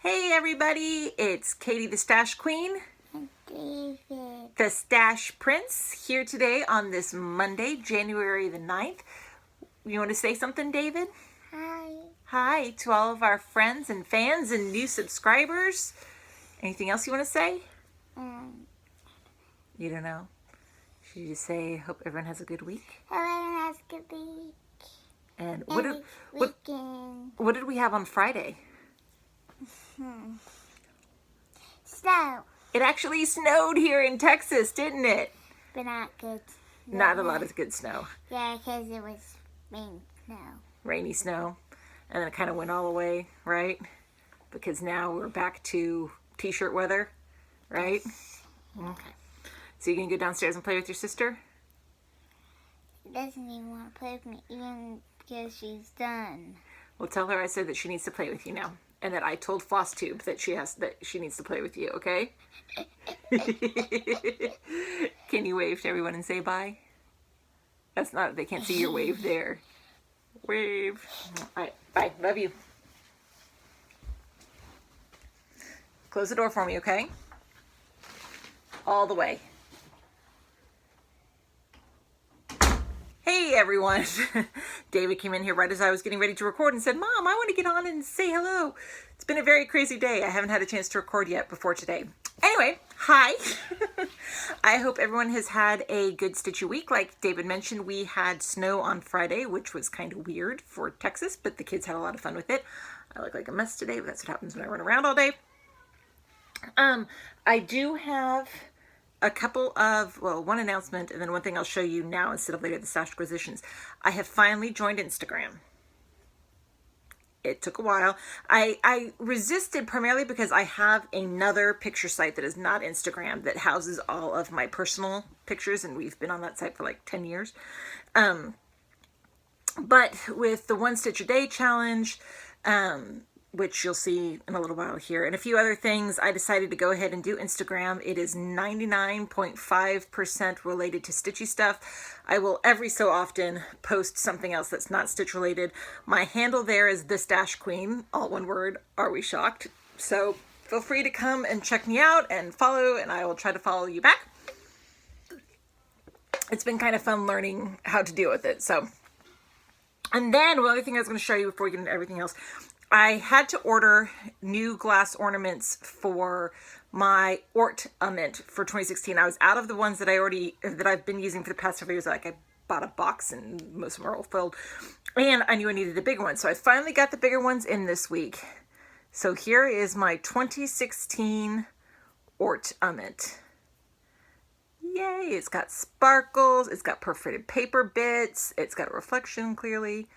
Hey everybody, it's Katie the Stash Queen, And David. the Stash Prince, here today on this Monday, January the 9th. You want to say something, David? Hi. Hi to all of our friends and fans and new subscribers. Anything else you want to say? You don't know? Should you just say, hope everyone has a good week? Everyone has a good week. And Weekend. what did we have on Friday? Snow. It actually snowed here in Texas, didn't it? But not good. Not a lot of good snow. Yeah, because it was rain snow. Rainy snow. And then it kind of went all away, right? Because now we're back to t-shirt weather, right? Okay. So you can go downstairs and play with your sister? She doesn't even want to play with me, even because she's done. Well, tell her I said that she needs to play with you now. And that I told Flosstube that she needs to play with you, okay? Can you wave to everyone and say bye? That's not, they can't see your wave there. Wave. All right, bye. Love you. Close the door for me, okay? All the way. Hey everyone. David came in here right as I was getting ready to record and said, Mom, I want to get on and say hello. It's been a very crazy day. I haven't had a chance to record yet before today. Anyway, hi. I hope everyone has had a good Stitchy week. Like David mentioned, we had snow on Friday, which was kind of weird for Texas, but the kids had a lot of fun with it. I look like a mess today, but that's what happens when I run around all day. I do have a couple of, well, one announcement and then one thing I'll show you now instead of later, the Stash Acquisitions. I have finally joined Instagram. It took a while. I resisted primarily because I have another picture site that is not Instagram that houses all of my personal pictures, and we've been on that site for like 10 years. But with the One Stitch a Day challenge, which you'll see in a little while here, and a few other things, I decided to go ahead and do Instagram. It is 99.5% related to stitchy stuff. I will every so often post something else that's not stitch related. My handle there is the Stash Queen, all one word. Are we shocked? So feel free to come and check me out and follow, and I will try to follow you back. It's been kind of fun learning how to deal with it. So, and then one other thing I was going to show you before we get into everything else, I had to order new glass ornaments for my ornament for 2016. I was out of the ones that I've been using for the past several years. Like I bought a box and most of them are all filled, and I knew I needed a bigger one. So I finally got the bigger ones in this week. So here is my 2016 ornament. Yay! It's got sparkles. It's got perforated paper bits. It's got a reflection clearly.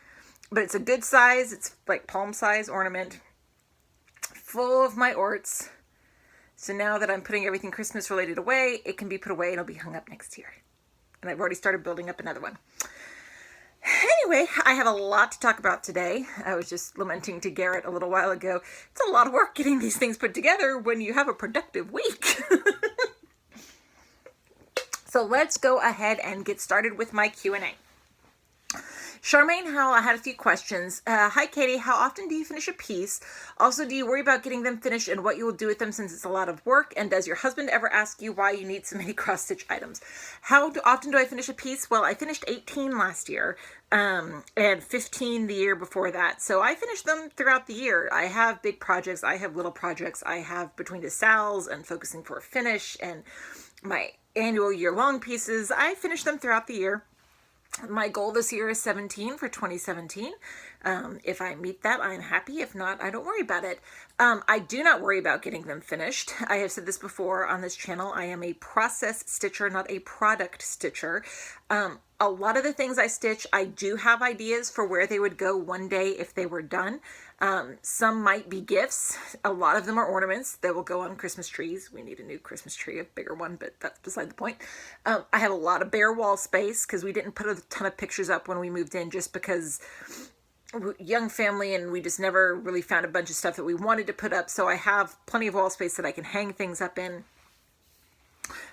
But it's a good size. It's like palm size ornament. Full of my orts. So now that I'm putting everything Christmas related away, it can be put away and it'll be hung up next year. And I've already started building up another one. Anyway, I have a lot to talk about today. I was just lamenting to Garrett a little while ago. It's a lot of work getting these things put together when you have a productive week. So let's go ahead and get started with my Q&A. Charmaine Howell, I had a few questions. Hi, Katie. How often do you finish a piece? Also, do you worry about getting them finished and what you will do with them since it's a lot of work? And does your husband ever ask you why you need so many cross-stitch items? How often do I finish a piece? Well, I finished 18 last year and 15 the year before that. So I finish them throughout the year. I have big projects. I have little projects. I have between the sals and focusing for a finish and my annual year-long pieces. I finish them throughout the year. My goal this year is 17 for 2017. If I meet that, I'm happy. If not, I don't worry about it. I do not worry about getting them finished. I have said this before on this channel. I am a process stitcher, not a product stitcher. A lot of the things I stitch, I do have ideas for where they would go one day if they were done. Some might be gifts. A lot of them are ornaments that will go on Christmas trees. We need a new Christmas tree, a bigger one, but that's beside the point. I have a lot of bare wall space because we didn't put a ton of pictures up when we moved in just because young family and we just never really found a bunch of stuff that we wanted to put up. So I have plenty of wall space that I can hang things up in.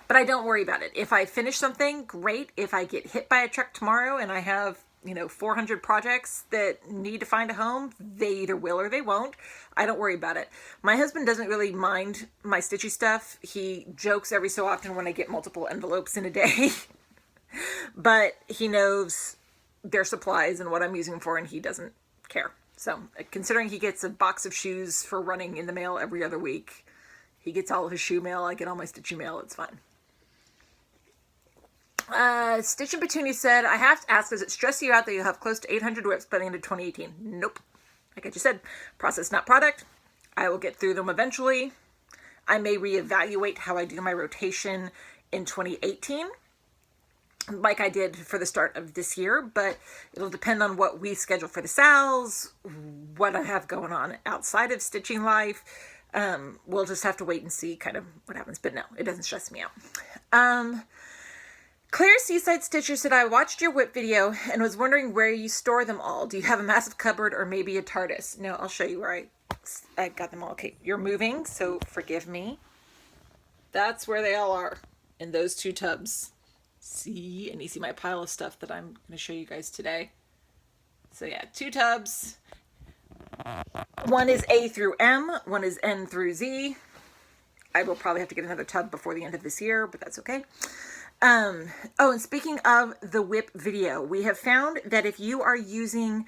But I don't worry about it. If I finish something, great. If I get hit by a truck tomorrow and I have 400 projects that need to find a home. They either will or they won't. I don't worry about it. My husband doesn't really mind my stitchy stuff. He jokes every so often when I get multiple envelopes in a day. But he knows their supplies and what I'm using them for, and he doesn't care. So considering he gets a box of shoes for running in the mail every other week, he gets all of his shoe mail, I get all my stitchy mail, it's fine. Stitch and Petunia said, I have to ask, does it stress you out that you'll have close to 800 WIPs by the end of 2018? Nope. Like I just said, process, not product. I will get through them eventually. I may reevaluate how I do my rotation in 2018, like I did for the start of this year, but it'll depend on what we schedule for the sales, what I have going on outside of stitching life. We'll just have to wait and see kind of what happens, but no, it doesn't stress me out. Claire Seaside Stitcher said, I watched your WIP video and was wondering where you store them all. Do you have a massive cupboard or maybe a TARDIS? No, I'll show you where I got them all. Okay, you're moving, so forgive me. That's where they all are, in those 2 tubs. See, and you see my pile of stuff that I'm going to show you guys today. So yeah, 2 tubs. One is A through M, one is N through Z. I will probably have to get another tub before the end of this year, but that's okay. Oh, and speaking of the WIP video, we have found that if you are using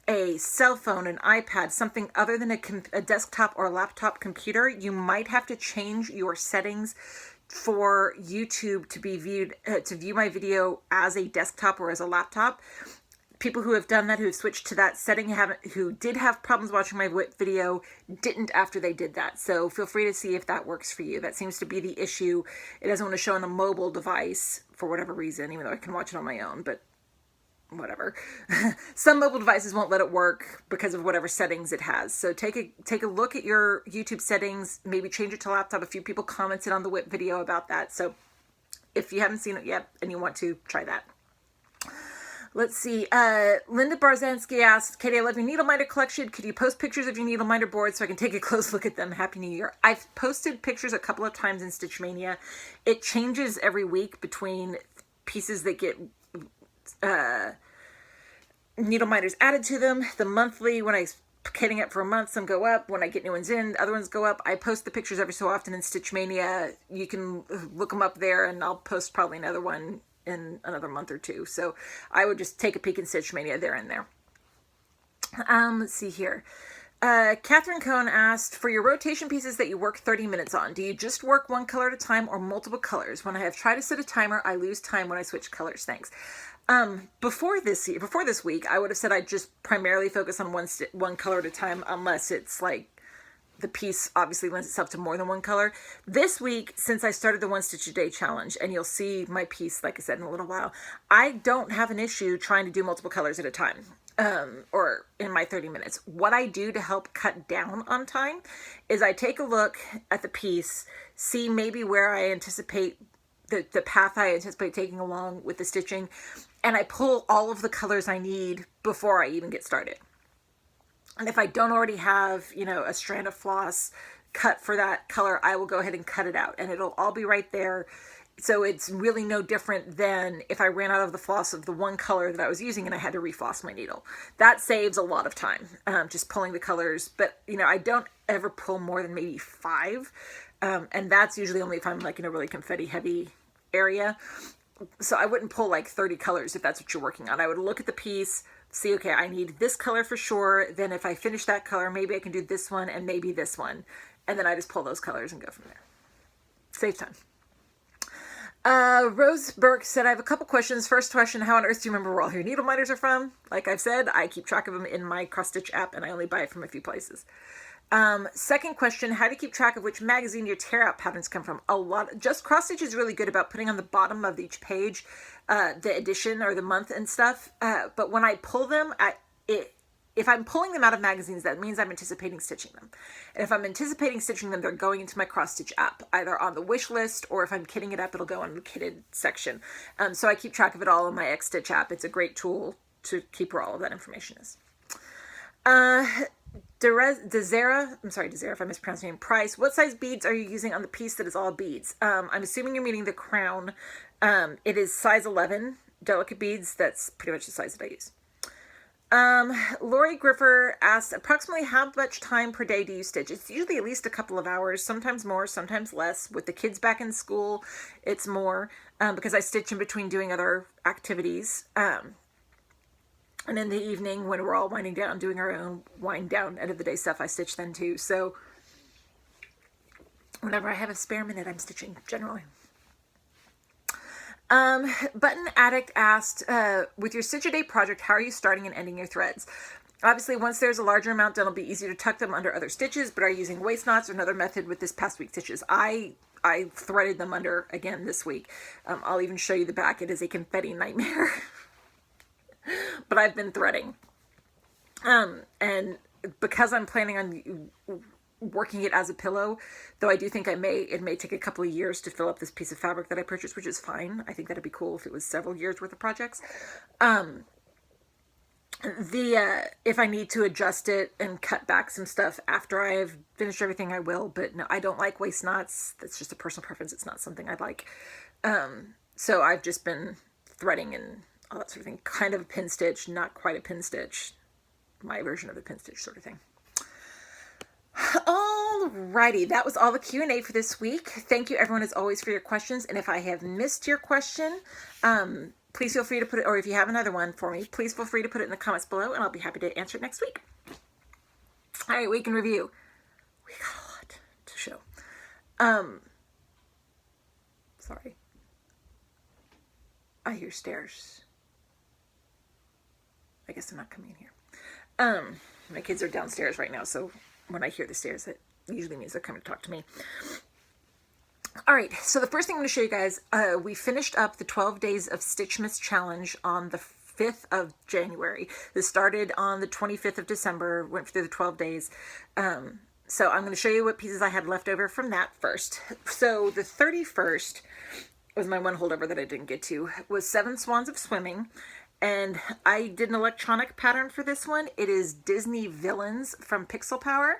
a cell phone, an iPad, something other than a desktop or a laptop computer, you might have to change your settings for YouTube to be viewed, to view my video as a desktop or as a laptop. People who have done that, who have switched to that setting, who did have problems watching my WIP video, didn't after they did that. So feel free to see if that works for you. That seems to be the issue. It doesn't want to show on a mobile device for whatever reason, even though I can watch it on my own, but whatever. Some mobile devices won't let it work because of whatever settings it has. So take a look at your YouTube settings, maybe change it to laptop. A few people commented on the WIP video about that. So if you haven't seen it yet and you want to, try that. Let's see. Linda Barzanski asked, Katie, I love your needle minder collection. Could you post pictures of your needle minder boards so I can take a close look at them? Happy New Year. I've posted pictures a couple of times in Stitch Mania. It changes every week between pieces that get needle minders added to them. The monthly, when I'm kitting it for a month, some go up. When I get new ones in, other ones go up. I post the pictures every so often in Stitch Mania. You can look them up there, and I'll post probably another one in another month or 2. So I would just take a peek in Stitch Mania there and there. Let's see here. Catherine Cohn asked, for your rotation pieces that you work 30 minutes on, do you just work one color at a time or multiple colors? When I have tried to set a timer, I lose time when I switch colors. Thanks. Before this week, I would have said I'd just primarily focus on one color at a time, unless it's like the piece obviously lends itself to more than one color. This week, since I started the 1 Stitch a Day challenge, and you'll see my piece, like I said, in a little while, I don't have an issue trying to do multiple colors at a time, or in my 30 minutes. What I do to help cut down on time is I take a look at the piece, see maybe where I anticipate the path I anticipate taking along with the stitching, and I pull all of the colors I need before I even get started. And if I don't already have, a strand of floss cut for that color, I will go ahead and cut it out, and it'll all be right there. So it's really no different than if I ran out of the floss of the one color that I was using and I had to refloss my needle. That saves a lot of time, just pulling the colors. But, I don't ever pull more than maybe 5. And that's usually only if I'm like in a really confetti heavy area. So I wouldn't pull like 30 colors if that's what you're working on. I would look at the piece, see, okay, I need this color for sure. Then if I finish that color, maybe I can do this one and maybe this one. And then I just pull those colors and go from there. Save time. Rose Burke said, I have a couple questions. First question, how on earth do you remember where all your needle minders are from? Like I've said, I keep track of them in my cross stitch app and I only buy it from a few places. Second question, how do you keep track of which magazine your tear out patterns come from? Just cross stitch is really good about putting on the bottom of each page, the edition or the month and stuff. But when I pull them, if I'm pulling them out of magazines, that means I'm anticipating stitching them. And if I'm anticipating stitching them, they're going into my cross stitch app, either on the wish list, or if I'm kitting it up, it'll go on the kitted section. So I keep track of it all in my X Stitch app. It's a great tool to keep where all of that information is. Desera, I'm sorry, Desera, if I mispronounced your name, Price, what size beads are you using on the piece that is all beads? I'm assuming you're meaning the crown. It is size 11 delicate beads. That's pretty much the size that I use. Lori Griffer asked, approximately how much time per day do you stitch? It's usually at least a couple of hours, sometimes more, sometimes less. With the kids back in school, it's more, because I stitch in between doing other activities. And in the evening, when we're all winding down, doing our own wind down, end of the day stuff, I stitch then too. So whenever I have a spare minute, I'm stitching generally. Button Addict asked, with your Stitch a Day project, how are you starting and ending your threads? Obviously, once there's a larger amount done, it'll be easier to tuck them under other stitches, but are you using waist knots or another method with this past week's stitches? I threaded them under again this week. I'll even show you the back. It is a confetti nightmare. But I've been threading. And because I'm planning on working it as a pillow, though I do think it may take a couple of years to fill up this piece of fabric that I purchased, which is fine. I think that'd be cool if it was several years worth of projects. If I need to adjust it and cut back some stuff after I have finished everything, I will, but no, I don't like waist knots. That's just a personal preference. It's not something I like. So I've just been threading and all that sort of thing. Kind of a pin stitch, not quite a pin stitch. My version of a pin stitch sort of thing. Alrighty, that was all the Q&A for this week. Thank you everyone as always for your questions. And if I have missed your question, please feel free to put it, or if you have another one for me, please feel free to put it in the comments below and I'll be happy to answer it next week. Alright, week in review. We got a lot to show. Sorry. I hear stairs. I guess they're not coming in here. My kids are downstairs right now, so when I hear the stairs, it usually means they're coming to talk to me. All right, so the first thing I'm going to show you guys, we finished up the 12 Days of Stitchmas Challenge on the 5th of January. This started on the 25th of December, went through the 12 days. So I'm going to show you what pieces I had left over from that first. So the 31st was my one holdover that I didn't get to, was 7 Swans of Swimming. And I did an electronic pattern for this one. It is Disney Villains from Pixel Power.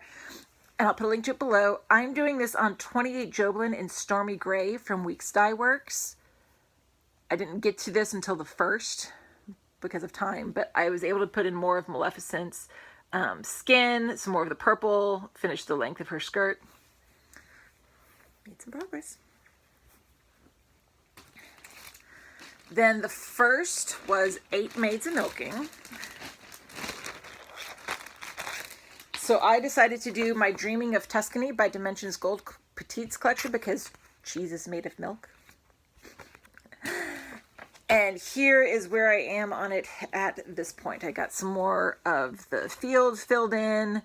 And I'll put a link to it below. I'm doing this on 28 Joblin in Stormy Gray from Weeks Dye Works. I didn't get to this until the 1st because of time, but I was able to put in more of Maleficent's skin, some more of the purple, finish the length of her skirt. Made some progress. Then the first was 8 Maids of Milking. So I decided to do my Dreaming of Tuscany by Dimensions Gold Petites collection because cheese is made of milk. And here is where I am on it at this point. I got some more of the fields filled in.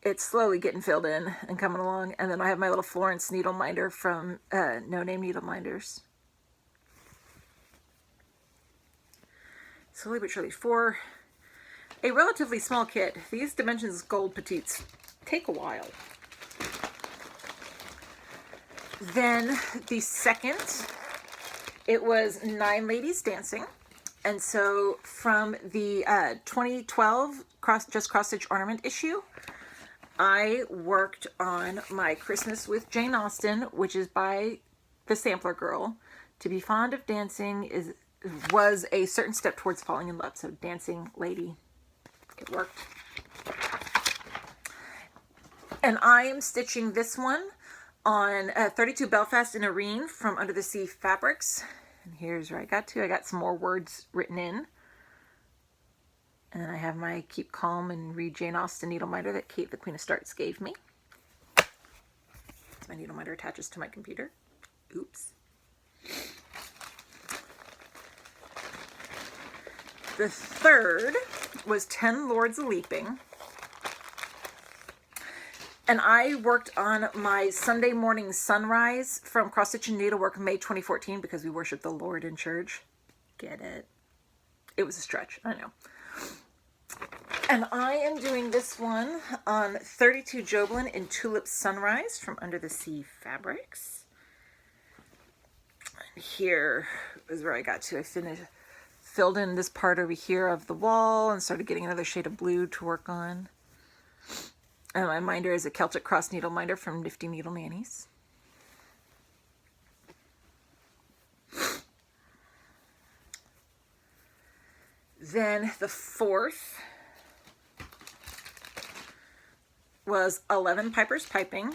It's slowly getting filled in and coming along. And then I have my little Florence needle minder from No Name Needle Minders. Slowly but surely, for a relatively small kit, these Dimensions Gold Petites take a while. Then the second, it was 9 Ladies Dancing. And so from the 2012 Just Cross Stitch Ornament issue, I worked on my Christmas with Jane Austen, which is by the Sampler Girl. To be fond of dancing was a certain step towards falling in love. So dancing lady, it worked. And I am stitching this one on 32 Belfast in Arene from Under the Sea Fabrics. And here's where I got to. I got some more words written in. And I have my Keep Calm and Read Jane Austen needle minder that Kate, the Queen of Starts, gave me. My needle minder attaches to my computer. Oops. The third was 10 Lords of Leaping. And I worked on my Sunday Morning Sunrise from Cross Stitch and Needlework May 2014 because we worship the Lord in church. Get it? It was a stretch, I know. And I am doing this one on 32 Joblin in Tulip Sunrise from Under the Sea Fabrics. And here is where I got to. I filled in this part over here of the wall and started getting another shade of blue to work on. And my minder is a Celtic Cross needle minder from Nifty Needle Nannies. Then the fourth was 11 Pipers Piping.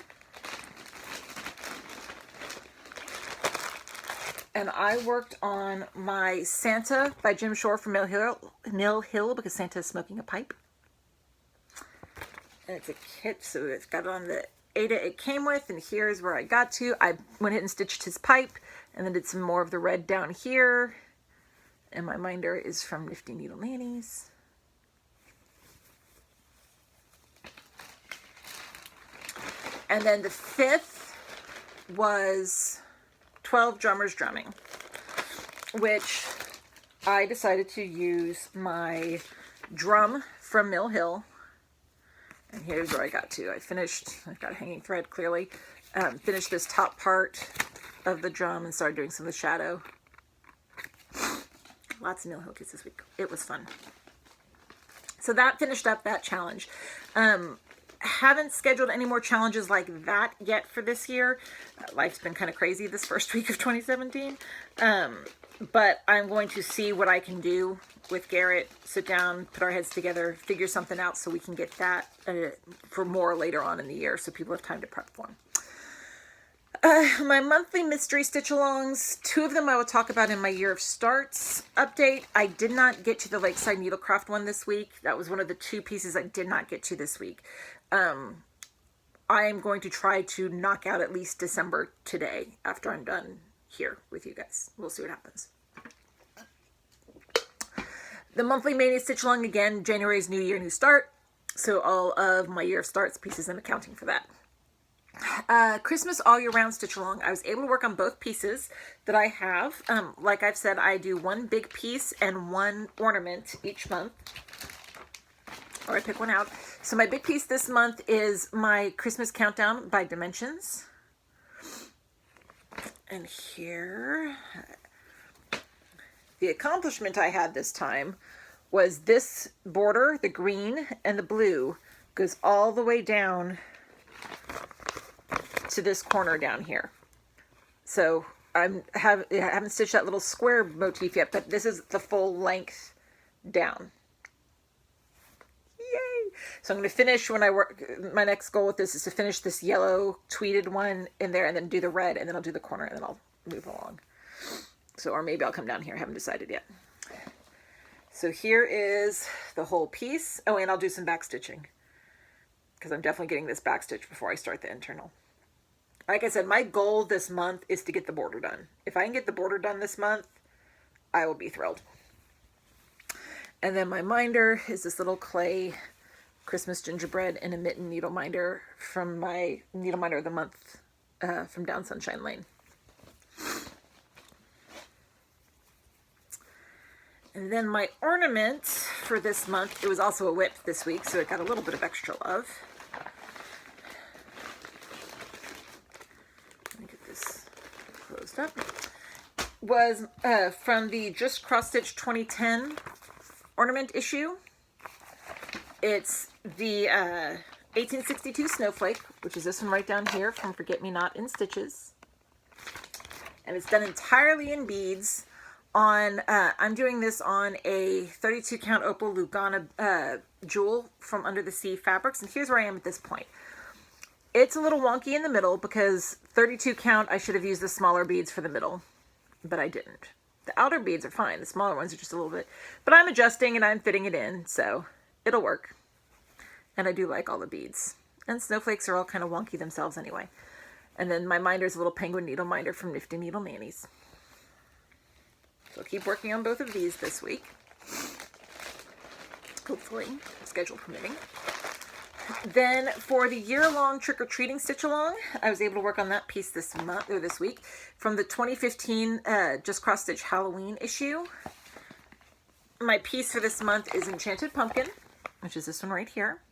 And I worked on my Santa by Jim Shore from Mill Hill because Santa is smoking a pipe. And it's a kit, so it's got it on the Ada it came with, and here's where I got to. I went ahead and stitched his pipe, and then did some more of the red down here. And my minder is from Nifty Needle Nannies. And then the fifth was 12 Drummers Drumming, which I decided to use my drum from Mill Hill. And here's where I got to. I've got a hanging thread clearly. Finished this top part of the drum and started doing some of the shadow. Lots of Mill Hill kits this week. It was fun. So that finished up that challenge. Haven't scheduled any more challenges like that yet for this year. Life's been kind of crazy this first week of 2017. But I'm going to see what I can do with Garrett, sit down, put our heads together, figure something out so we can get that for more later on in the year so people have time to prep for them. My monthly mystery stitch-alongs, 2 of them I will talk about in my Year of Starts update. I did not get to the Lakeside Needlecraft one this week. That was one of the 2 pieces I did not get to this week. I am going to try to knock out at least December today after I'm done here with you guys. We'll see what happens. The monthly Mania Stitch-along, again, January's New Year, New Start. So all of my Year of Starts pieces, I'm accounting for that. Christmas all year round stitch along. I was able to work on both pieces that I have. Like I've said, I do 1 big piece and 1 ornament each month. Or I pick one out. So my big piece this month is my Christmas Countdown by Dimensions. And here, the accomplishment I had this time was this border, the green and the blue, goes all the way down to this corner down here. So I haven't stitched that little square motif yet, but this is the full length down. Yay! So I'm going to finish when I work. My next goal with this is to finish this yellow tweeted one in there and then do the red, and then I'll do the corner and then I'll move along. So, or maybe I'll come down here. I haven't decided yet. So here is the whole piece. Oh, and I'll do some back stitching because I'm definitely getting this back stitch before I start the internal. Like I said, my goal this month is to get the border done. If I can get the border done this month, I will be thrilled. And then my minder is this little clay Christmas gingerbread and a mitten needle minder from my needle minder of the month from Down Sunshine Lane. And then my ornament for this month, it was also a WIP this week, so it got a little bit of extra love. Closed up, was from the Just Cross Stitch 2010 ornament issue. It's the 1862 Snowflake, which is this one right down here from Forget Me Not in Stitches. And it's done entirely in beads. I'm doing this on a 32 count Opal Lugana jewel from Under the Sea Fabrics. And here's where I am at this point. It's a little wonky in the middle because 32 count, I should have used the smaller beads for the middle, but I didn't. The outer beads are fine. The smaller ones are just a little bit, but I'm adjusting and I'm fitting it in, so it'll work. And I do like all the beads. And snowflakes are all kind of wonky themselves anyway. And then my minder is a little penguin needle minder from Nifty Needle Nannies. So I'll keep working on both of these this week. Hopefully, schedule permitting. Then for the year-long trick-or-treating stitch-along, I was able to work on that piece this month or this week from the 2015 Just Cross Stitch Halloween issue. My piece for this month is Enchanted Pumpkin, which is this one right here.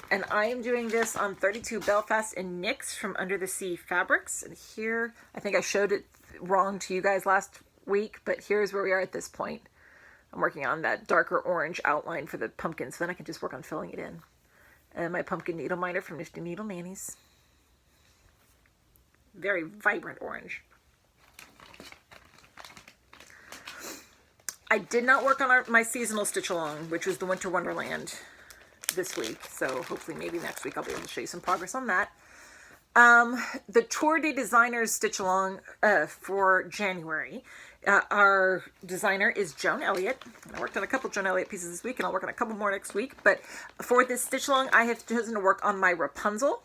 And I am doing this on 32 Belfast and Knix from Under the Sea Fabrics. And here, I think I showed it wrong to you guys last week, but here's where we are at this point. I'm working on that darker orange outline for the pumpkin, so then I can just work on filling it in. And my pumpkin needle minder from Nifty Needle Nannies. Very vibrant orange. I did not work on my seasonal stitch along, which was the Winter Wonderland this week. So hopefully maybe next week I'll be able to show you some progress on that. The Tour de Designers stitch along for January. Our designer is Joan Elliott. I worked on a couple Joan Elliott pieces this week, and I'll work on a couple more next week. But for this stitch along, I have chosen to work on my Rapunzel.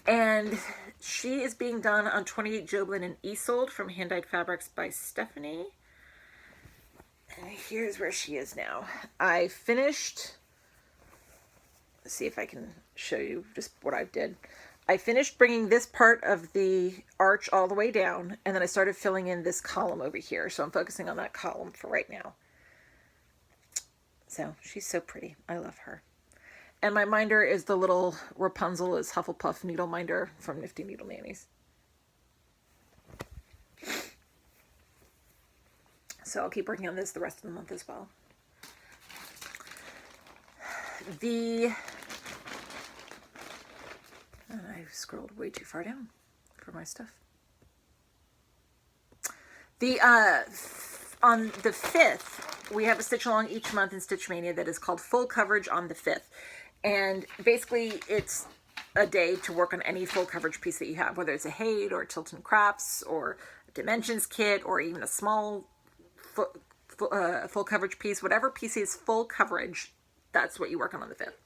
And she is being done on 28 Joblin and Isolde from Hand Dyed Fabrics by Stephanie. And here's where she is now. I finished, let's see if I can show you just what I did. I finished bringing this part of the arch all the way down, and then I started filling in this column over here. So I'm focusing on that column for right now. So she's so pretty. I love her. And my minder is the little Rapunzel is Hufflepuff needle minder from Nifty Needle Nannies. So I'll keep working on this the rest of the month as well. I scrolled way too far down for my stuff. On the 5th, we have a stitch along each month in Stitch Mania that is called Full Coverage on the 5th. And basically it's a day to work on any full coverage piece that you have, whether it's a Haid or a Tilton Crafts or a Dimensions kit or even a small full coverage piece. Whatever piece is full coverage, that's what you work on the 5th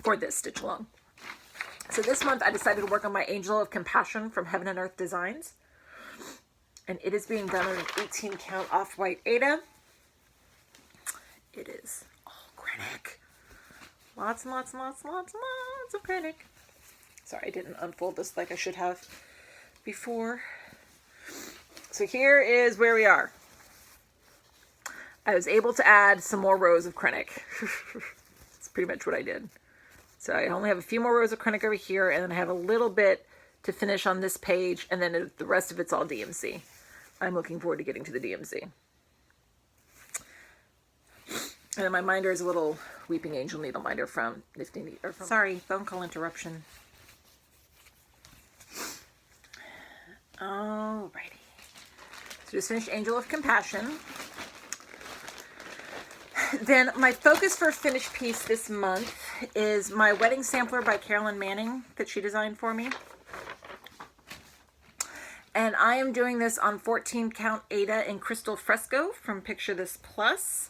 for this stitch along. So this month I decided to work on my Angel of Compassion from Heaven and Earth Designs. And it is being done on an 18 count off-white Aida. It is all Krennic. Lots and lots and lots and lots and lots of Krennic. Sorry, I didn't unfold this like I should have before. So here is where we are. I was able to add some more rows of Krennic. That's pretty much what I did. So I only have a few more rows of Krennic over here, and then I have a little bit to finish on this page, and then the rest of it's all DMC. I'm looking forward to getting to the DMC. And then my minder is a little Weeping Angel needle minder from Nifty Needle. Sorry, phone call interruption. Alrighty. So just finished Angel of Compassion. Then my focus for a finished piece this month is my wedding sampler by Carolyn Manning that she designed for me. And I am doing this on 14 count Aida in Crystal Fresco from Picture This Plus.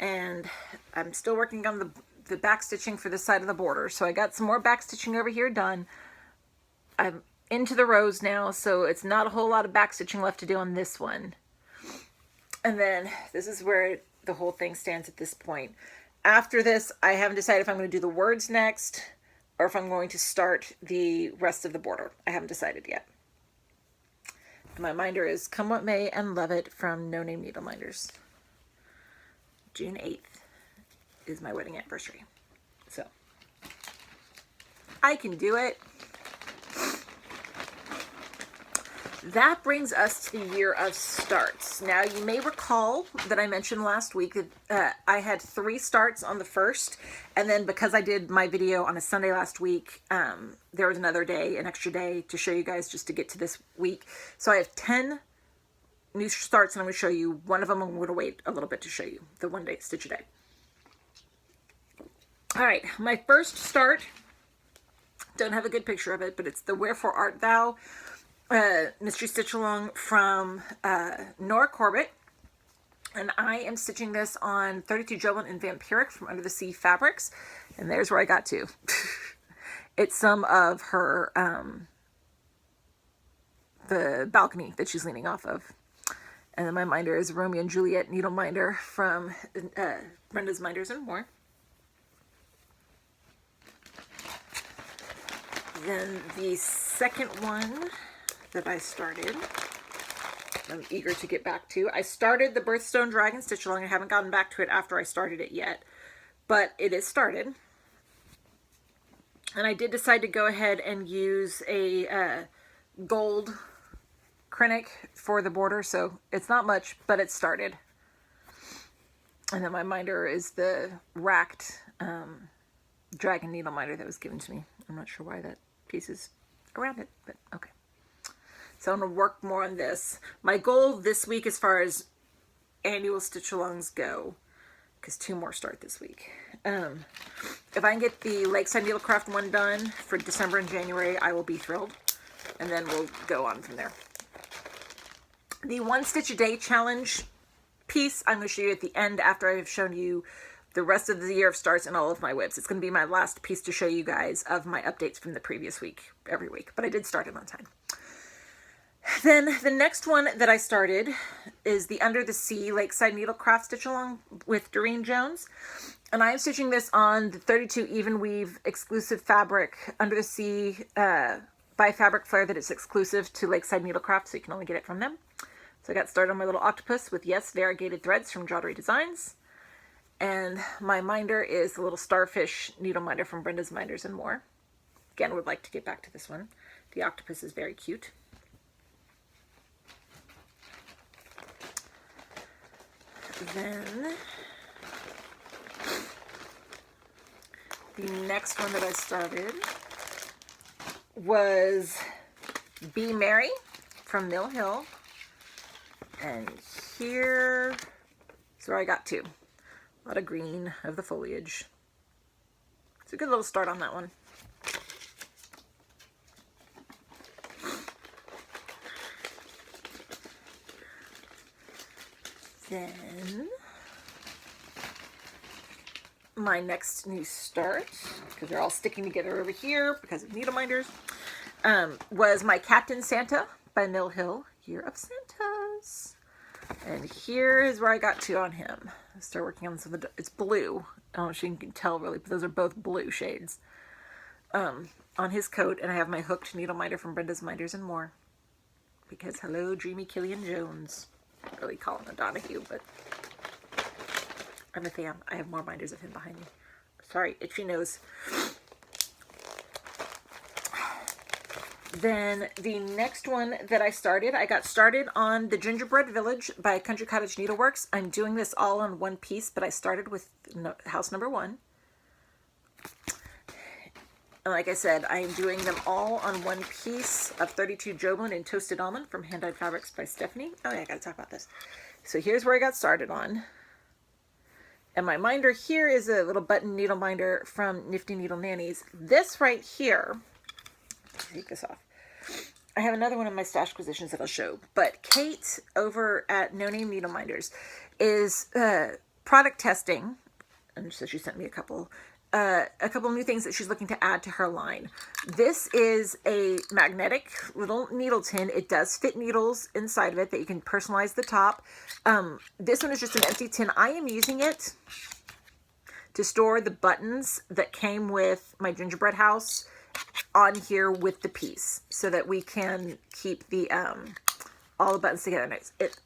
And I'm still working on the back stitching for this side of the border. So I got some more back stitching over here done. I'm into the rows now, so it's not a whole lot of back stitching left to do on this one. And then this is where the whole thing stands at this point. After this, I haven't decided if I'm going to do the words next or if I'm going to start the rest of the border. I haven't decided yet. My minder is Come What May and Love It from No Name Needle Minders. June 8th is my wedding anniversary. So I can do it. That brings us to the year of starts. Now, you may recall that I mentioned last week that I had 3 starts on the 1st, and then because I did my video on a Sunday last week, there was another day, an extra day to show you guys just to get to this week. So I have 10 new starts, and I'm going to show you. One of them I'm going to wait a little bit to show you, the one day stitch a day. All right, my first start, don't have a good picture of it, but it's the Wherefore Art Thou mystery stitch along from Nora Corbett, and I am stitching this on 32 Joblin and Vampiric from Under the Sea Fabrics, and there's where I got to. It's some of her the balcony that she's leaning off of, and then my minder is Romeo and Juliet needle minder from Brenda's Minders and More. Then the second one that I started, I'm eager to get back to. I started the Birthstone Dragon Stitch Along. I haven't gotten back to it after I started it yet, but it is started. And I did decide to go ahead and use a gold Krennic for the border, so it's not much, but it started. And then my minder is the racked dragon needle minder that was given to me. I'm not sure why that piece is around it, but okay. So I'm going to work more on this. My goal this week as far as annual stitch-alongs go, because 2 more start this week. If I can get the Lakeside Needlecraft one done for December and January, I will be thrilled. And then we'll go on from there. The 1 stitch a day challenge piece, I'm going to show you at the end after I've shown you the rest of the year of starts and all of my WIPs. It's going to be my last piece to show you guys of my updates from the previous week, every week. But I did start it on time. Then the next one that I started is the Under the Sea Lakeside Needlecraft Stitch Along with Doreen Jones. And I am stitching this on the 32 even weave exclusive fabric Under the Sea by Fabric Flare that is exclusive to Lakeside Needlecraft, so you can only get it from them. So I got started on my little octopus with, yes, variegated threads from Jewelry Designs. And my minder is the little starfish needle minder from Brenda's Minders and More. Again, would like to get back to this one. The octopus is very cute. Then the next one that I started was Be Merry from Mill Hill. And here's where I got to. A lot of green of the foliage. It's a good little start on that one. Then my next new start, because they're all sticking together over here because of needle minders, was my Captain Santa by Mill Hill, Year of Santas. And here is where I got to on him. I started working on some of the, it's blue. I don't know if you can tell really, but those are both blue shades on his coat. And I have my hooked needle minder from Brenda's Minders and More. Because hello, Dreamy Killian Jones. Not really calling him Donahue, but I'm a fan. I have more minders of him behind me. Sorry, itchy nose. Then the next one that I got started on the Gingerbread Village by Country Cottage Needleworks. I'm doing this all on one piece, but I started with house number 1. And like I said, I am doing them all on one piece of 32 Joblin and Toasted Almond from Hand Dyed Fabrics by Stephanie. Oh yeah, I gotta talk about this. So here's where I got started on. And my minder here is a little button needle minder from Nifty Needle Nannies. This right here, take this off. I have another one of my stash acquisitions that I'll show. But Kate over at No Name Needle Minders is product testing. And so she sent me a couple new things that she's looking to add to her line. This is a magnetic little needle tin. It does fit needles inside of it that you can personalize the top. This one is just an empty tin. I am using it to store the buttons that came with my gingerbread house on here with the piece so that we can keep the all the buttons together. It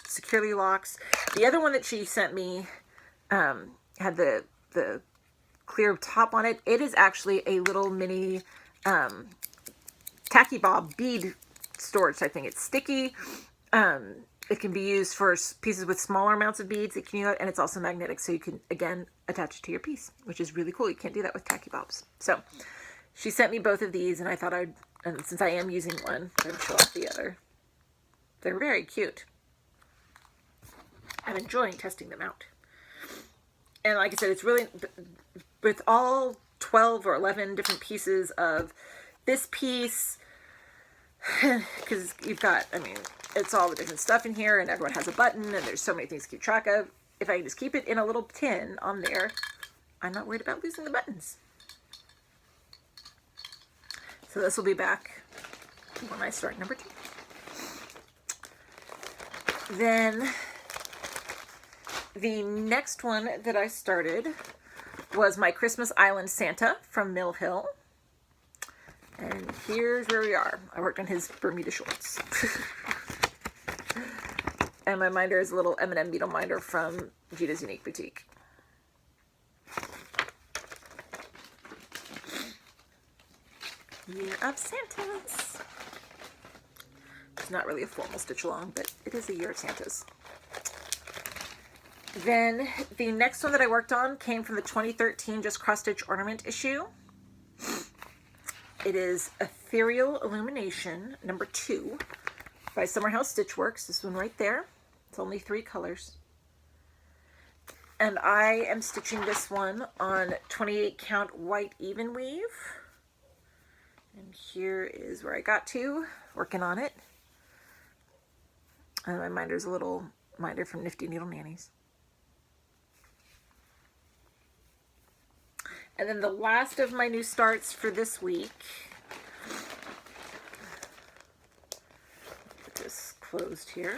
securely locks. The other one that she sent me had the clear top on it. It is actually a little mini tacky bob bead storage. I think it's sticky. It can be used for pieces with smaller amounts of beads. And it's also magnetic, so you can again attach it to your piece, which is really cool. You can't do that with tacky bobs. So she sent me both of these, and I thought and since I am using one, I would show off the other. They're very cute. I'm enjoying testing them out. And like I said, it's really, with all 12 or 11 different pieces of this piece, because you've got, I mean, it's all the different stuff in here, and everyone has a button, and there's so many things to keep track of. If I can just keep it in a little tin on there, I'm not worried about losing the buttons. So this will be back when I start number 2. Then the next one that I started was my Christmas Island Santa from Mill Hill. And here's where we are. I worked on his Bermuda shorts. And my minder is a little M&M beetle minder from Gita's Unique Boutique. Year of Santas. It's not really a formal stitch along, but it is a Year of Santas. Then the next one that I worked on came from the 2013 Just Cross Stitch Ornament issue. It is Ethereal Illumination number 2 by Summer House Stitchworks. This one right there. It's only 3 colors. And I am stitching this one on 28 count white even weave. And here is where I got to, working on it. And my minder's a little minder from Nifty Needle Nannies. And then the last of my new starts for this week. Put this closed here.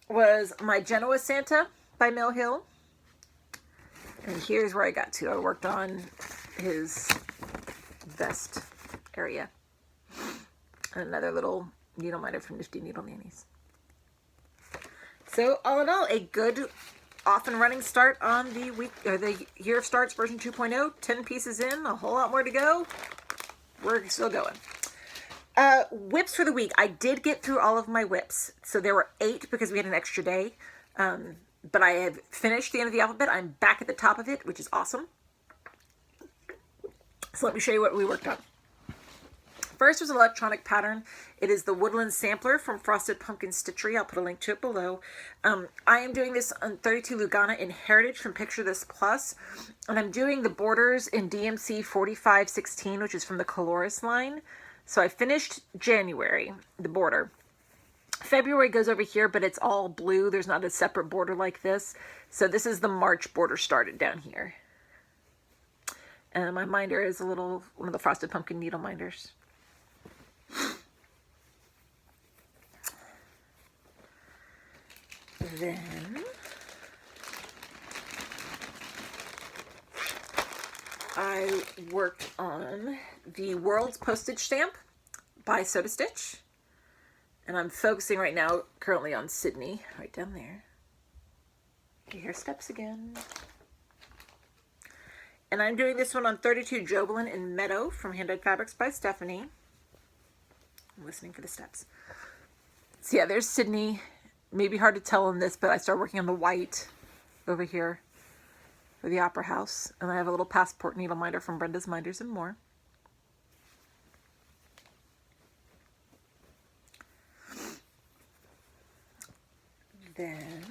Was my Genoa Santa by Mill Hill. And here's where I got to. I worked on his vest area. And another little needle minder from Nifty Needle Nannies. So all in all, a good off and running start on the week or the Year of Starts version 2.0. 10 pieces in, a whole lot more to go. We're still going. WIPs for the week. I did get through all of my WIPs. So there were 8 because we had an extra day. But I have finished the end of the alphabet. I'm back at the top of it, which is awesome. So let me show you what we worked on. First was an electronic pattern. It is the Woodland Sampler from Frosted Pumpkin Stitchery. I'll put a link to it below. I am doing this on 32 Lugana in Heritage from Picture This Plus. And I'm doing the borders in DMC 4516, which is from the Coloris line. So I finished January, the border. February goes over here, but it's all blue. There's not a separate border like this. So this is the March border started down here. And my minder is a little, one of the Frosted Pumpkin needle minders. Then I worked on the World's Postage Stamp by Soda Stitch. And I'm focusing right now currently on Sydney, right down there. You hear steps again. And I'm doing this one on 32 Jobelan in Meadow from Hand-Dyed Fabrics by Stephanie. I'm listening for the steps. So yeah, there's Sydney. Maybe hard to tell on this, but I started working on the white over here for the Opera House. And I have a little passport needle minder from Brenda's Minders and More. Then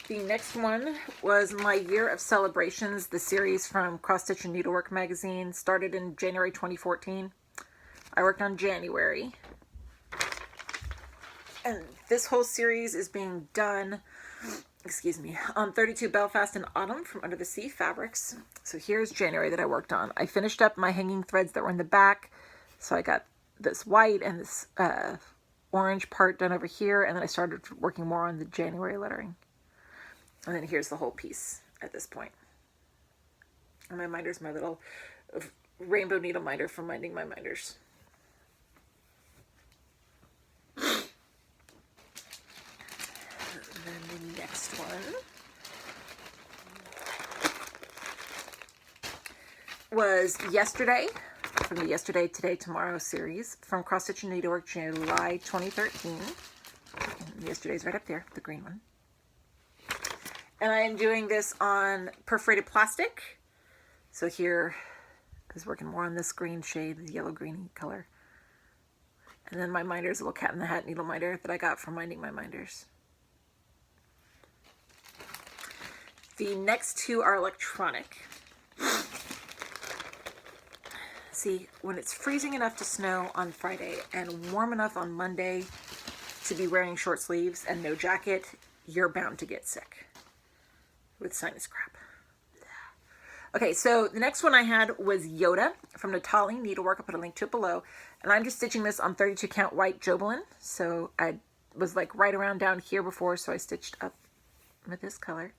the next one was my Year of Celebrations, the series from Cross Stitch and Needlework magazine, started in January 2014. I worked on January. And this whole series is being done, excuse me, on 32 Belfast and Autumn from Under the Sea Fabrics. So here's January that I worked on. I finished up my hanging threads that were in the back. So I got this white and this orange part done over here. And then I started working more on the January lettering. And then here's the whole piece at this point. And my minder's my little rainbow needle minder from Minding My Minders. And then the next one was Yesterday, from the Yesterday, Today, Tomorrow series from Cross Stitch and Needlework, July 2013. And yesterday's right up there, the green one. And I am doing this on perforated plastic. So here I was working more on this green shade, the yellow-greeny color. And then my minder is a little Cat in the Hat needle minder that I got from Minding My Minders. The next two are electronic. See, when it's freezing enough to snow on Friday and warm enough on Monday to be wearing short sleeves and no jacket, you're bound to get sick with sinus crap. Okay, so the next one I had was Yoda from Natali Needlework. I'll put a link to it below. And I'm just stitching this on 32 count white Jobelan. So I was like right around down here before, so I stitched up with this color.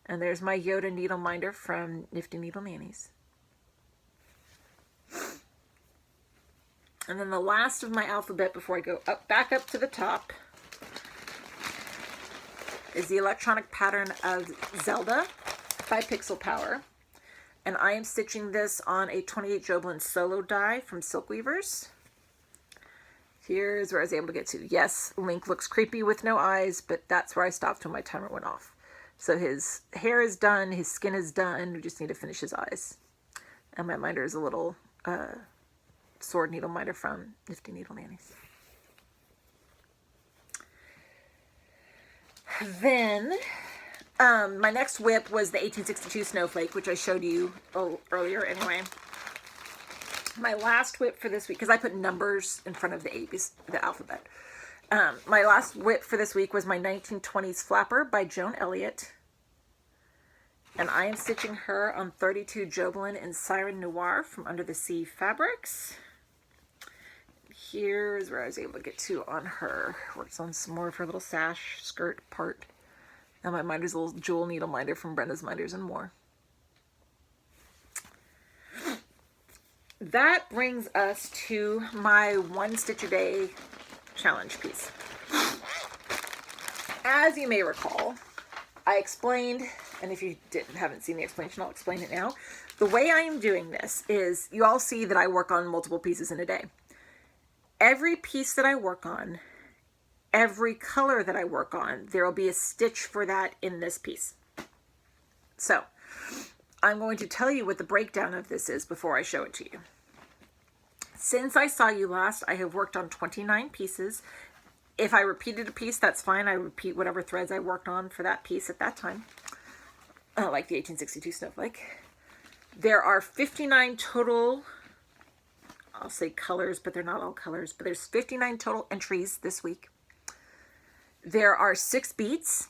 And there's my Yoda needle minder from Nifty Needle Nannies. And then the last of my alphabet before I go back up to the top is the electronic pattern of Zelda by Pixel Power. And I am stitching this on a 28 Jobelan solo die from Silk Weavers. Here's where I was able to get to. Yes, Link looks creepy with no eyes, but that's where I stopped when my timer went off. So his hair is done, his skin is done. We just need to finish his eyes. And my minder is a little sword needle minder from Nifty Needle Nannies. Then my next WIP was the 1862 Snowflake, which I showed you earlier anyway. My last WIP for this week, because I put numbers in front of the A's, the alphabet. My last WIP for this week was my 1920s Flapper by Joan Elliott. And I am stitching her on 32 Jobelin in Siren Noir from Under the Sea Fabrics. Here is where I was able to get to on her. Works on some more of her little sash skirt part. And my minder's a little jewel needle minder from Brenda's Minders and More. That brings us to my 1 stitch a day challenge piece. As you may recall, I explained, and if you haven't seen the explanation, I'll explain it now. The way I am doing this is, you all see that I work on multiple pieces in a day. Every piece that I work on, every color that I work on, there will be a stitch for that in this piece. So, I'm going to tell you what the breakdown of this is before I show it to you. Since I saw you last, I have worked on 29 pieces. If I repeated a piece, that's fine. I repeat whatever threads I worked on for that piece at that time. Like the 1862 Snowflake. There are 59 total, I'll say colors, but they're not all colors, but there's 59 total entries this week. There are 6 beads.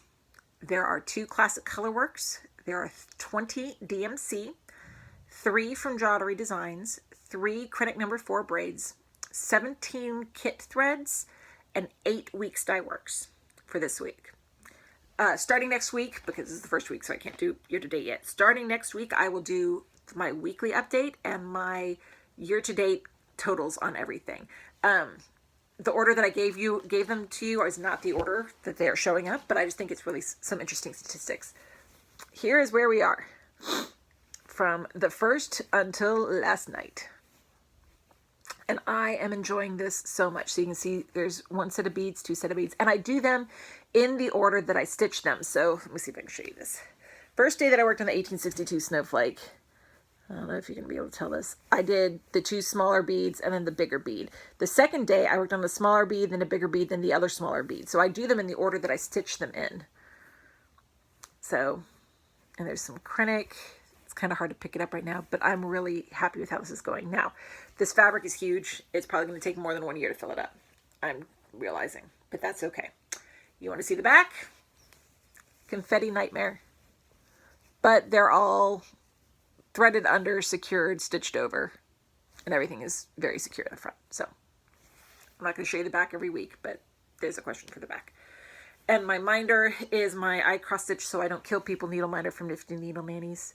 There are 2 classic colorworks. There are 20 DMC, 3 from Jottery Designs, 3 Critic number 4 braids, 17 kit threads, and 8 weeks dye works for this week. Starting next week, because this is the first week, so I can't do year-to-date yet. Starting next week, I will do my weekly update and my year-to-date totals on everything. The order that I gave them to you is not the order that they are showing up, but I just think it's really some interesting statistics. Here is where we are from the 1st until last night. And I am enjoying this so much. So you can see there's 1 set of beads, 2 set of beads, and I do them in the order that I stitch them. So let me see if I can show you this. First day that I worked on the 1862 Snowflake, I don't know if you're going to be able to tell this, I did the 2 smaller beads and then the bigger bead. The second day I worked on the smaller bead, then a bigger bead, then the other smaller bead. So I do them in the order that I stitch them in. So, and there's some Krennic. It's kind of hard to pick it up right now, but I'm really happy with how this is going. Now, this fabric is huge. It's probably going to take more than 1 year to fill it up. I'm realizing, but that's okay. You want to see the back? Confetti nightmare. But they're all threaded under, secured, stitched over, and everything is very secure in the front. So I'm not going to show you the back every week, but there's a question for the back. And my minder is my eye cross stitch so I don't kill people needle minder from Nifty Needle Nannies.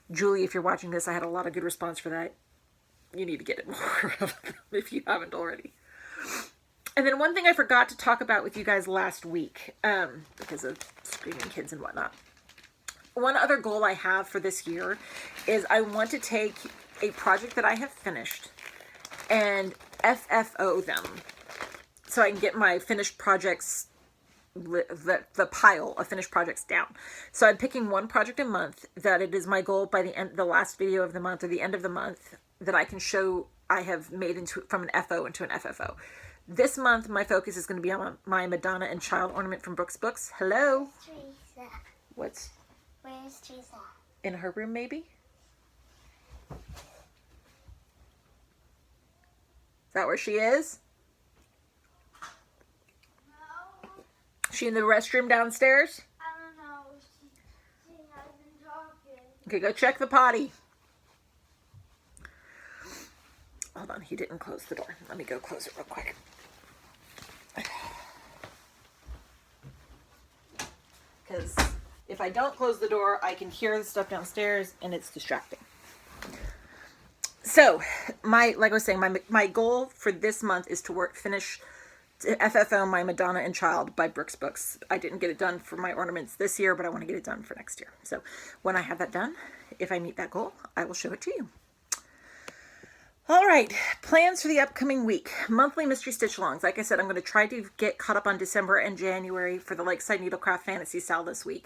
Julie, if you're watching this, I had a lot of good response for that. You need to get it more of them if you haven't already. And then one thing I forgot to talk about with you guys last week, because of screaming kids and whatnot. One other goal I have for this year is I want to take a project that I have finished and FFO them so I can get my finished projects, the pile of finished projects down. So I'm picking 1 project a month that it is my goal by the last video of the month or the end of the month that I can show I have made from an FO into an FFO. This month, my focus is going to be on my Madonna and Child ornament from Brooks Books. Hello? Teresa. Where's Teresa? In her room, maybe? Is that where she is? No. She in the restroom downstairs? I don't know. She has been talking. Okay, go check the potty. Hold on, he didn't close the door. Let me go close it real quick. Because if I don't close the door, I can hear the stuff downstairs and it's distracting. So, like I was saying, my goal for this month is to finish FFO my Madonna and Child by Brooks Books. I didn't get it done for my ornaments this year, but I want to get it done for next year. So when I have that done, if I meet that goal, I will show it to you. All right, plans for the upcoming week. Monthly mystery stitch alongs. Like I said, I'm going to try to get caught up on December and January for the Lakeside Needlecraft Fantasy Style this week.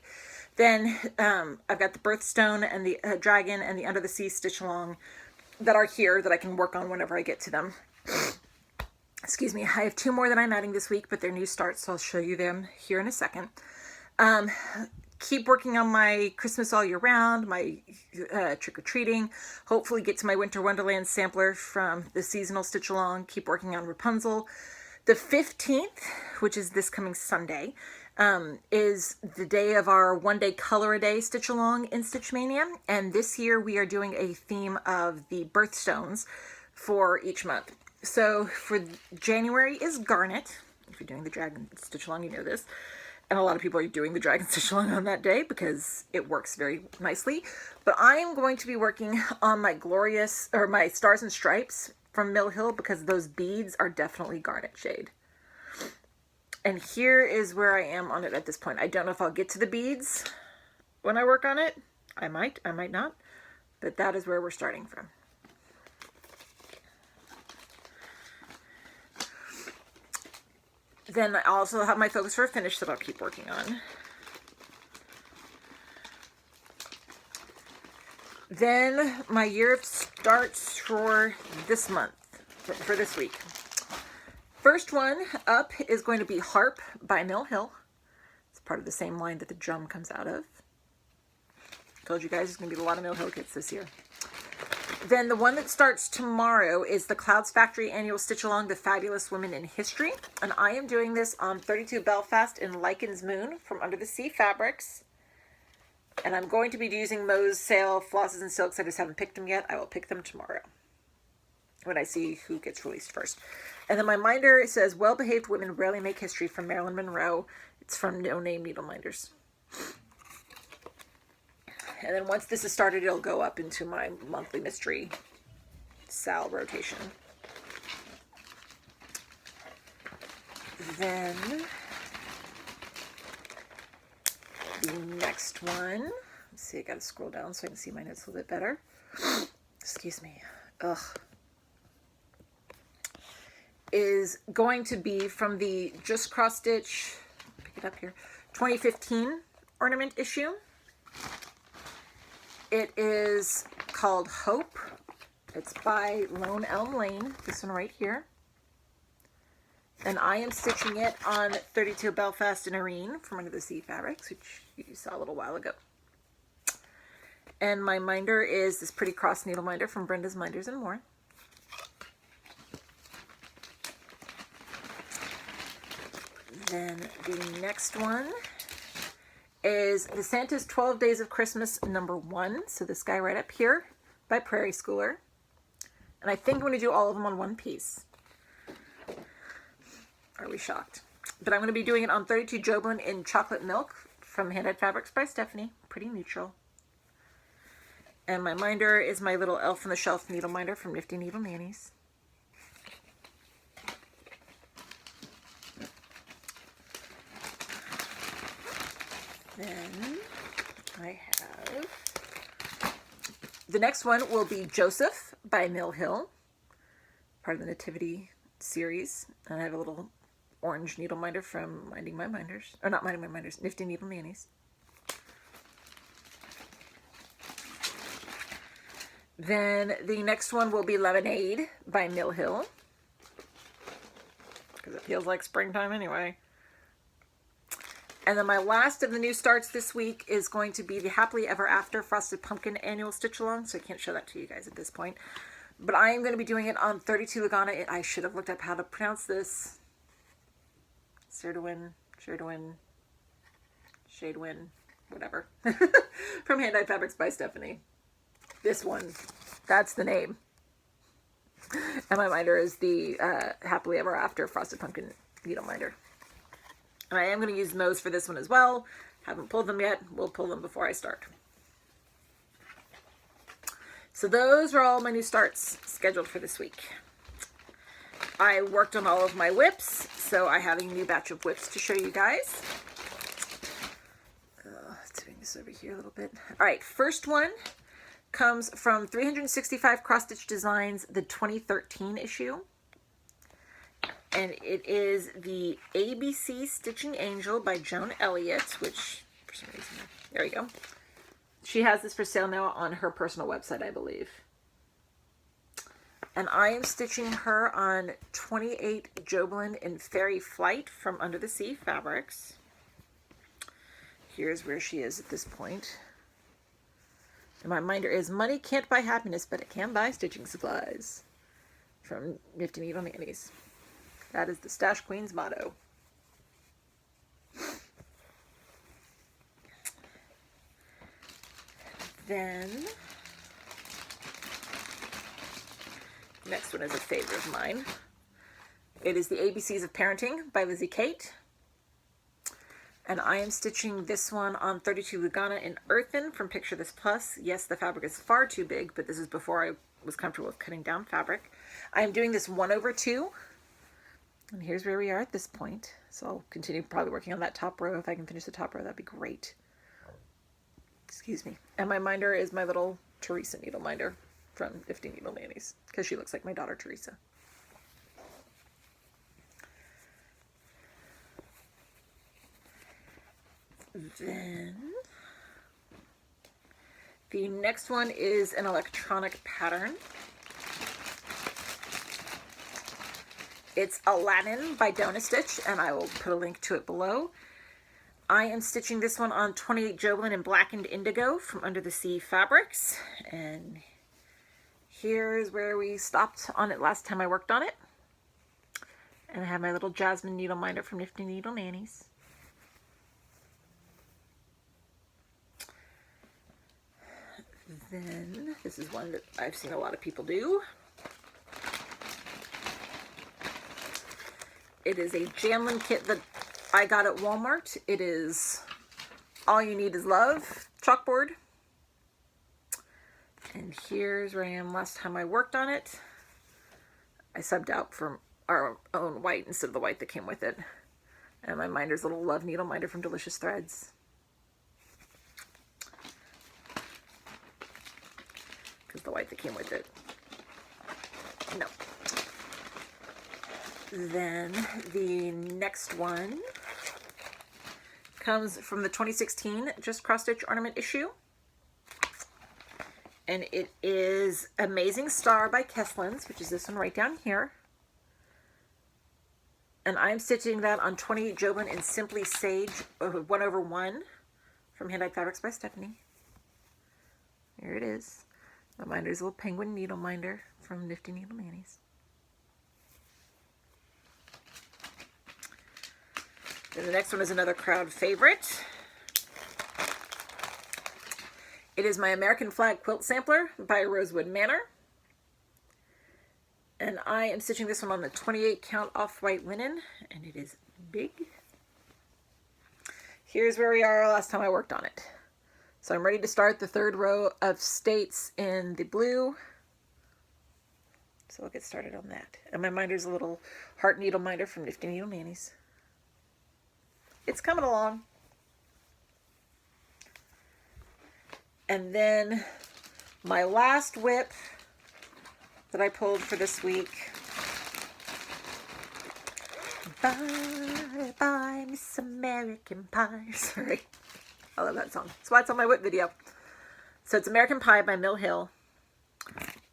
Then I've got the Birthstone and the Dragon and the Under the Sea stitch along that are here that I can work on whenever I get to them. Excuse me. I have 2 more that I'm adding this week, but they're new starts, so I'll show you them here in a second. Keep working on my Christmas all year round, my trick-or-treating. Hopefully get to my Winter Wonderland sampler from the seasonal stitch along. Keep working on Rapunzel. The 15th, which is this coming Sunday, is the day of our 1-day color-a-day stitch along in Stitch Mania. And this year we are doing a theme of the birthstones for each month. So for January is Garnet. If you're doing the Dragon stitch along, you know this. And a lot of people are doing the Dragon stitch along on that day because it works very nicely. But I am going to be working on my my Stars and Stripes from Mill Hill because those beads are definitely Garnet shade. And here is where I am on it at this point. I don't know if I'll get to the beads when I work on it. I might not. But that is where we're starting from. Then I also have my focus for a finish that I'll keep working on. Then my year starts for this month, for this week. First one up is going to be Harp by Mill Hill. It's part of the same line that the drum comes out of. Told you guys there's going to be a lot of Mill Hill kits this year. Then the one that starts tomorrow is the Clouds Factory Annual Stitch Along, The Fabulous Women in History. And I am doing this on 32 Belfast in Lycan's Moon from Under the Sea Fabrics. And I'm going to be using Mo's Sale Flosses and Silks. I just haven't picked them yet. I will pick them tomorrow when I see who gets released first. And then my minder says, Well-Behaved Women Rarely Make History from Marilyn Monroe. It's from No Name Needle Minders. And then once this is started, it'll go up into my monthly mystery Sal rotation. Then the next one, let's see, I gotta scroll down so I can see my notes a little bit better. Excuse me. Ugh. Is going to be from the Just Cross Stitch, pick it up here, 2015 ornament issue. It is called Hope. It's by Lone Elm Lane, this one right here. And I am stitching it on 32 Belfast and Irene from Under the Sea Fabrics, which you saw a little while ago. And my minder is this pretty cross needle minder from Brenda's Minders and More. Then the next one is the Santa's 12 Days of Christmas #1. So this guy right up here by Prairie Schooler. And I think I'm going to do all of them on one piece. Are we shocked? But I'm going to be doing it on 32 Joblin in Chocolate Milk from Hand-Dyed Fabrics by Stephanie. Pretty neutral. And my minder is my little Elf on the Shelf needle minder from Nifty Needle Nannies. Then I have, the next one will be Joseph by Mill Hill, part of the Nativity series. And I have a little orange needle minder from Minding My Minders, or not Minding My Minders, Nifty Needle Nannies. Then the next one will be Lemonade by Mill Hill, because it feels like springtime anyway. And then my last of the new starts this week is going to be the Happily Ever After Frosted Pumpkin Annual Stitch Along, so I can't show that to you guys at this point. But I am going to be doing it on 32 Lagana. I should have looked up how to pronounce this. Shadewin, whatever. From Hand-Dyed Fabrics by Stephanie. This one, that's the name. And my minder is the Happily Ever After Frosted Pumpkin Needle Minder. And I am going to use Mo's for this one as well. Haven't pulled them yet. We'll pull them before I start. So those are all my new starts scheduled for this week. I worked on all of my WIPs, so I have a new batch of WIPs to show you guys. Let's bring this over here a little bit. All right, first one, comes from 365 Cross Stitch Designs, the 2013 issue. And it is the ABC Stitching Angel by Joan Elliott, which for some reason, there you go. She has this for sale now on her personal website, I believe. And I am stitching her on 28 Joblin in Fairy Flight from Under the Sea Fabrics. Here's where she is at this point. And my reminder is, money can't buy happiness, but it can buy stitching supplies. From Nifty Needle Nannies. That is the Stash Queen's motto. Then, next one is a favorite of mine. It is the ABCs of Parenting by Lizzie Kate. And I am stitching this one on 32 Lugana in Earthen from Picture This Plus. Yes, the fabric is far too big, but this is before I was comfortable with cutting down fabric. I am doing this 1/2. And here's where we are at this point. So I'll continue probably working on that top row. If I can finish the top row, that'd be great. Excuse me. And my minder is my little Teresa needle minder from Nifty Needle Nannies, because she looks like my daughter Teresa. Then the next one is an electronic pattern. It's Aladdin by Donna Stitch, and I will put a link to it below. I am stitching this one on 28 Joblin in Blackened Indigo from Under the Sea Fabrics. And here's where we stopped on it last time I worked on it. And I have my little Jasmine needle minder from Nifty Needle Nannies. Then this is one that I've seen a lot of people do. It is a Jamlin kit that I got at Walmart. It is All You Need Is Love chalkboard. And here's where I am last time I worked on it. I subbed out from our own white instead of the white that came with it. And my minder's a little love needle minder from Delicious Threads. Because the white that came with it, no. Then the next one comes from the 2016 Just Cross Stitch Ornament issue. And it is Amazing Star by Kesslins, which is this one right down here. And I'm stitching that on 28 Joblin in Simply Sage 1/1 from Hand-Dyed Fabrics by Stephanie. Here it is. My minder is a little penguin needle minder from Nifty Needle Nannies. Then the next one is another crowd favorite. It is my American Flag Quilt Sampler by Rosewood Manor. And I am stitching this one on the 28 count off-white linen, and it is big. Here's where we are last time I worked on it. So I'm ready to start the third row of states in the blue. So I'll get started on that. And my minder's a little heart needle minder from Nifty Needle Nannies. It's coming along. And then my last WIP that I pulled for this week. Bye, bye, Miss American Pie. Sorry. I love that song. That's why it's on my WIP video. So it's American Pie by Mill Hill.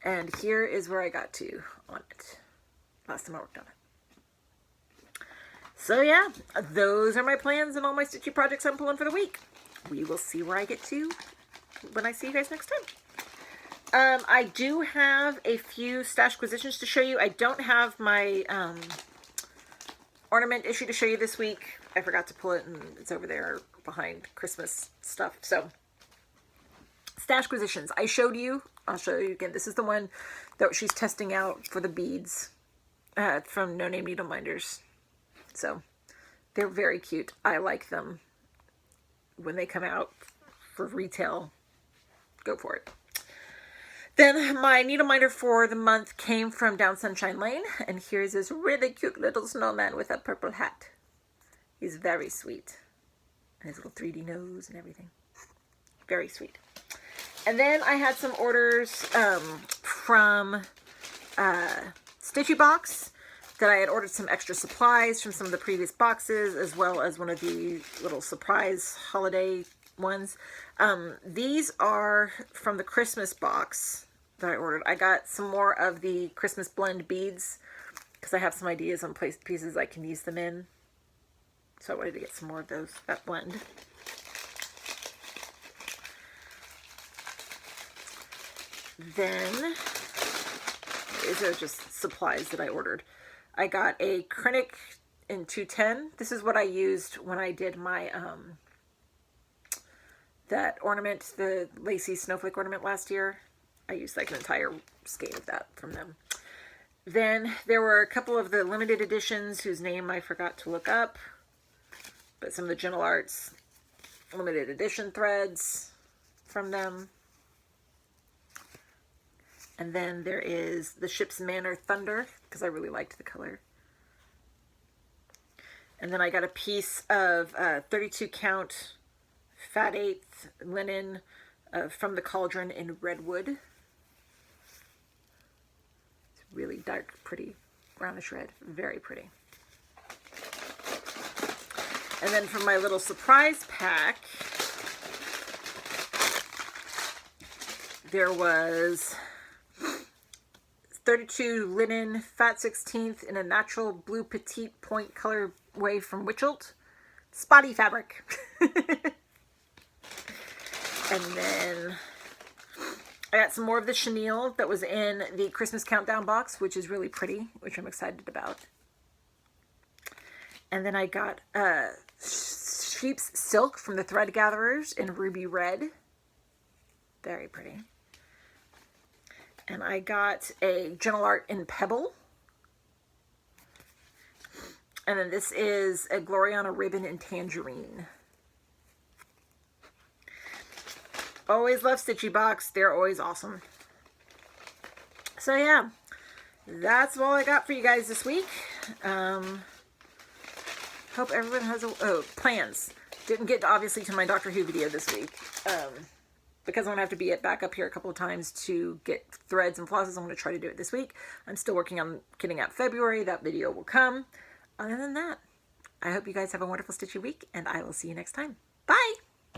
And here is where I got to on it. Last time I worked on it. So yeah, those are my plans and all my stitchy projects I'm pulling for the week. We will see where I get to when I see you guys next time. I do have a few stash acquisitions to show you. I don't have my ornament issue to show you this week. I forgot to pull it, and it's over there behind Christmas stuff. So, stash acquisitions. I showed you. I'll show you again. This is the one that she's testing out for the beads from No Name Needle Minders. So, they're very cute. I like them. When they come out for retail, go for it. Then my needle minder for the month came from Down Sunshine Lane, and here's this really cute little snowman with a purple hat. He's very sweet. And his little 3D nose and everything. Very sweet. And then I had some orders from Stitchy Box that I had ordered some extra supplies from some of the previous boxes, as well as one of the little surprise holiday ones. These are from the Christmas box that I ordered. I got some more of the Christmas blend beads because I have some ideas on pieces I can use them in. So I wanted to get some more of those, that blend. Then, these are just supplies that I ordered. I got a Krennic in 210. This is what I used when I did my, that ornament, the lacy snowflake ornament last year. I used like an entire skein of that from them. Then there were a couple of the limited editions whose name I forgot to look up. But some of the Gentle Arts limited edition threads from them. And then there is the Ship's Manor Thunder, because I really liked the color. And then I got a piece of 32 count fat eighth linen from the Cauldron in Redwood. It's really dark, pretty, brownish red. Very pretty. And then for my little surprise pack, there was 32 linen fat 16th in a natural blue petite point colorway from Witchelt. Spotty fabric. And then I got some more of the chenille that was in the Christmas Countdown box, which is really pretty, which I'm excited about. And then I got sheep's silk from the Thread Gatherers in ruby red. Very pretty. And I got a Gentle Art in Pebble. And then this is a Gloriana ribbon in Tangerine. Always love Stitchy Box. They're always awesome. So yeah, that's all I got for you guys this week. Hope everyone has plans. Didn't get obviously to my Doctor Who video this week. Because I'm going to have to be back up here a couple of times to get threads and flosses. I'm going to try to do it this week. I'm still working on kitting out February. That video will come. Other than that, I hope you guys have a wonderful Stitchy week, and I will see you next time.